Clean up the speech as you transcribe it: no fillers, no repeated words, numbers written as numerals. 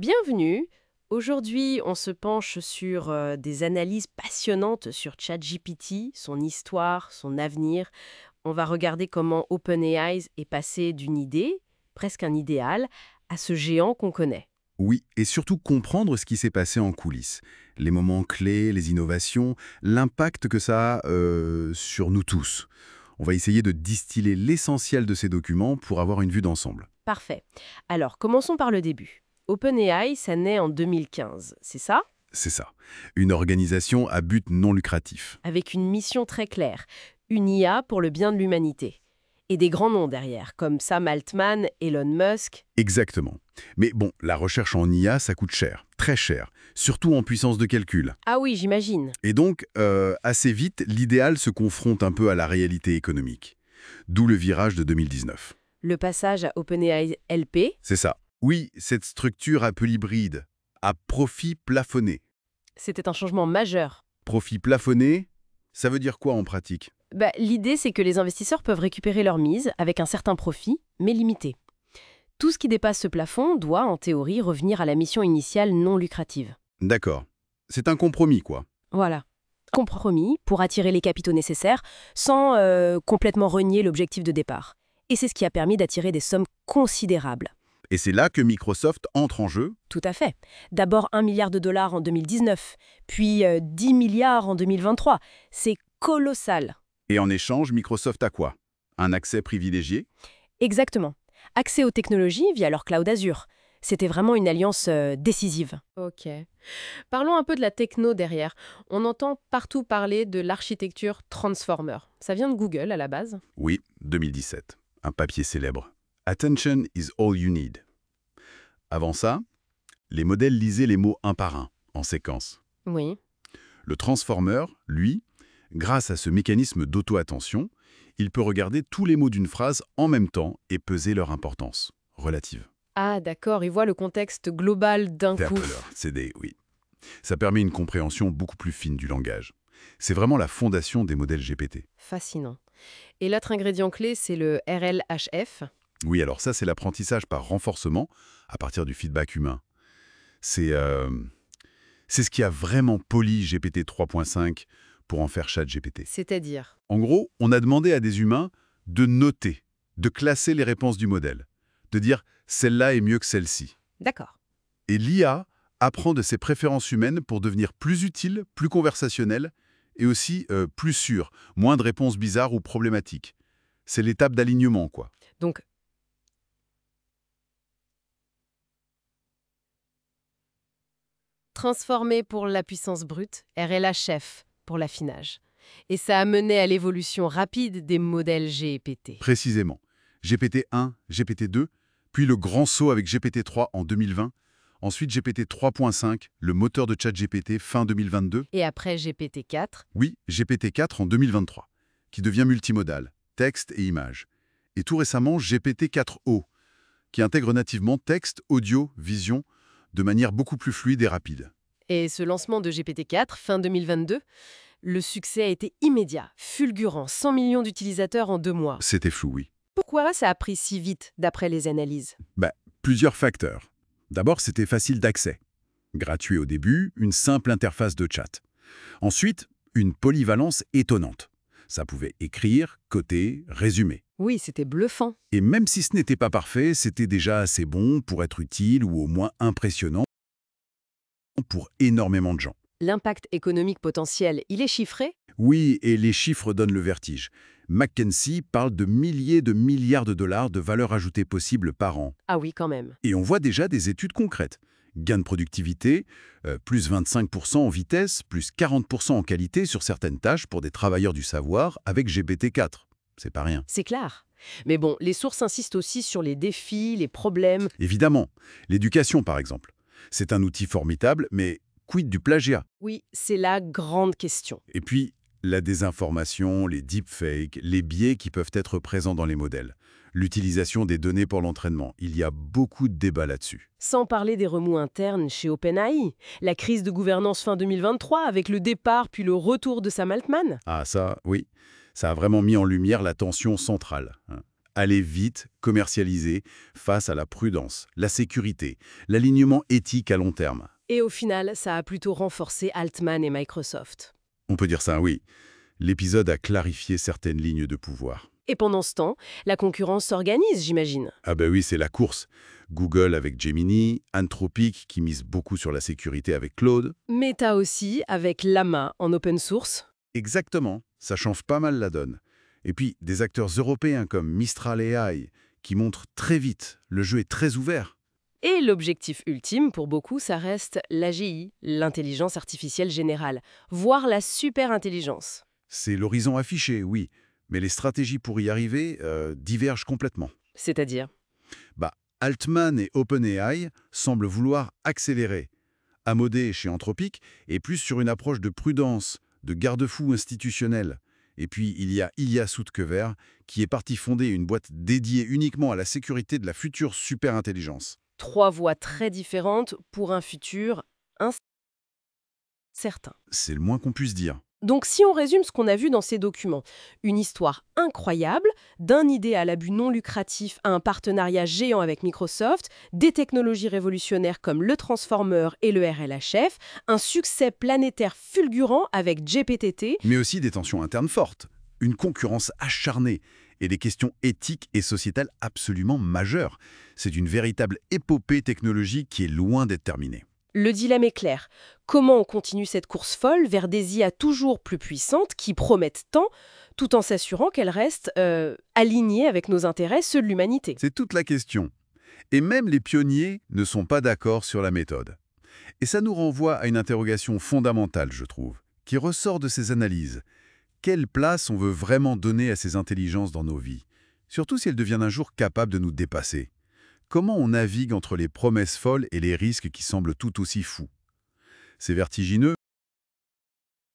Bienvenue. Aujourd'hui, on se penche sur des analyses passionnantes sur ChatGPT, son histoire, son avenir. On va regarder comment OpenAI est passé d'une idée, presque un idéal, à ce géant qu'on connaît. Oui, et surtout comprendre ce qui s'est passé en coulisses. Les moments clés, les innovations, l'impact que ça a sur nous tous. On va essayer de distiller l'essentiel de ces documents pour avoir une vue d'ensemble. Parfait. Alors, commençons par le début. OpenAI, ça naît en 2015, c'est ça? C'est ça. Une organisation à but non lucratif. Avec une mission très claire, une IA pour le bien de l'humanité. Et des grands noms derrière, comme Sam Altman, Elon Musk. Exactement. Mais bon, la recherche en IA, ça coûte cher, très cher, surtout en puissance de calcul. Ah oui, j'imagine. Et donc, assez vite, l'idéal se confronte un peu à la réalité économique. D'où le virage de 2019. Le passage à OpenAI LP, C'est ça. Oui, cette structure à peu hybride, à profit plafonné. c'était un changement majeur. Profit plafonné, ça veut dire quoi en pratique? L'idée, c'est que les investisseurs peuvent récupérer leur mise avec un certain profit, mais limité. Tout ce qui dépasse ce plafond doit, en théorie, revenir à la mission initiale non lucrative. D'accord. C'est un compromis, quoi. Voilà. Compromis pour attirer les capitaux nécessaires sans complètement renier l'objectif de départ. Et c'est ce qui a permis d'attirer des sommes considérables. Et c'est là que Microsoft entre en jeu. Tout à fait. D'abord 1 milliard de dollars en 2019, puis 10 milliards en 2023. C'est colossal. Et en échange, Microsoft a quoi? Un accès privilégié? Exactement. Accès aux technologies via leur cloud Azure. C'était vraiment une alliance décisive. Ok. Parlons un peu de la techno derrière. On entend partout parler de l'architecture Transformer. Ça vient de Google à la base. Oui, 2017. Un papier célèbre. Attention is all you need. Avant ça, les modèles lisaient les mots un par un, en séquence. Oui. Le transformer, lui, grâce à ce mécanisme d'auto-attention, il peut regarder tous les mots d'une phrase en même temps et peser leur importance relative. Ah d'accord, il voit le contexte global d'un coup. CD, oui. Ça permet une compréhension beaucoup plus fine du langage. C'est vraiment la fondation des modèles GPT. Fascinant. Et l'autre ingrédient clé, c'est le RLHF. Oui, alors ça, c'est l'apprentissage par renforcement à partir du feedback humain. C'est ce qui a vraiment poli GPT 3.5 pour en faire ChatGPT. C'est-à-dire? En gros, on a demandé à des humains de noter, de classer les réponses du modèle, de dire « celle-là est mieux que celle-ci ». D'accord. Et l'IA apprend de ses préférences humaines pour devenir plus utile, plus conversationnelle et aussi plus sûre, moins de réponses bizarres ou problématiques. C'est l'étape d'alignement, quoi. Donc, transformé pour la puissance brute, RLHF pour l'affinage. Et ça a mené à l'évolution rapide des modèles GPT. Précisément. GPT-1, GPT-2, puis le grand saut avec GPT-3 en 2020, ensuite GPT 3.5, le moteur de ChatGPT fin 2022, Et après GPT-4, oui, GPT-4 en 2023, qui devient multimodal, texte et images. Et tout récemment, GPT-4o, qui intègre nativement texte, audio, vision, de manière beaucoup plus fluide et rapide. et ce lancement de GPT-4, fin 2022, le succès a été immédiat, fulgurant, 100 millions d'utilisateurs en 2 mois. C'était flou, oui. Pourquoi ça a pris si vite, d'après les analyses? Plusieurs facteurs. D'abord, c'était facile d'accès. Gratuit au début, une simple interface de chat. Ensuite, une polyvalence étonnante. Ça pouvait écrire, coder, résumer. Oui, c'était bluffant. Et même si ce n'était pas parfait, c'était déjà assez bon pour être utile ou au moins impressionnant pour énormément de gens. L'impact économique potentiel, il est chiffré? Oui, et les chiffres donnent le vertige. McKinsey parle de milliers de milliards de dollars de valeur ajoutée possible par an. Ah oui, quand même. Et on voit déjà des études concrètes. Gain de productivité, plus 25% en vitesse, plus 40% en qualité sur certaines tâches pour des travailleurs du savoir avec GPT-4. C'est pas rien. C'est clair. Mais bon, les sources insistent aussi sur les défis, les problèmes. Évidemment, l'éducation par exemple. C'est un outil formidable, mais quid du plagiat? Oui, c'est la grande question. Et puis, la désinformation, les deepfakes, les biais qui peuvent être présents dans les modèles. L'utilisation des données pour l'entraînement. Il y a beaucoup de débats là-dessus. Sans parler des remous internes chez OpenAI, la crise de gouvernance fin 2023 avec le départ puis le retour de Sam Altman. Ah ça, oui. Ça a vraiment mis en lumière la tension centrale. Aller vite, commercialiser, face à la prudence, la sécurité, l'alignement éthique à long terme. Et au final, ça a plutôt renforcé Altman et Microsoft. On peut dire ça, oui. L'épisode a clarifié certaines lignes de pouvoir. Et pendant ce temps, la concurrence s'organise, j'imagine. Ah ben oui, c'est la course. Google avec Gemini, Anthropic qui mise beaucoup sur la sécurité avec Claude. Meta aussi, avec Llama en open source. Exactement, ça change pas mal la donne. Et puis, des acteurs européens comme Mistral AI qui montrent très vite, le jeu est très ouvert. Et l'objectif ultime, pour beaucoup, ça reste l'AGI, l'intelligence artificielle générale, voire la super-intelligence. C'est l'horizon affiché, oui, mais les stratégies pour y arriver divergent complètement. C'est-à-dire? Bah, Altman et OpenAI semblent vouloir accélérer. Amodé chez Anthropic est plus sur une approche de prudence, de garde-fou institutionnel. Et puis, il y a Ilya Sutskever, qui est parti fonder une boîte dédiée uniquement à la sécurité de la future super-intelligence. 3 voies très différentes pour un futur incertain. C'est le moins qu'on puisse dire. Donc si on résume ce qu'on a vu dans ces documents, une histoire incroyable, d'un idéal à but non lucratif à un partenariat géant avec Microsoft, des technologies révolutionnaires comme le Transformer et le RLHF, un succès planétaire fulgurant avec GPT, Mais aussi des tensions internes fortes, une concurrence acharnée et des questions éthiques et sociétales absolument majeures. C'est une véritable épopée technologique qui est loin d'être terminée. le dilemme est clair. Comment on continue cette course folle vers des IA toujours plus puissantes qui promettent tant, tout en s'assurant qu'elles restent alignées avec nos intérêts, ceux de l'humanité? C'est toute la question. Et même les pionniers ne sont pas d'accord sur la méthode. Et ça nous renvoie à une interrogation fondamentale, je trouve, qui ressort de ces analyses. Quelle place on veut vraiment donner à ces intelligences dans nos vies? Surtout si elles deviennent un jour capables de nous dépasser. Comment on navigue entre les promesses folles et les risques qui semblent tout aussi fous? C'est vertigineux,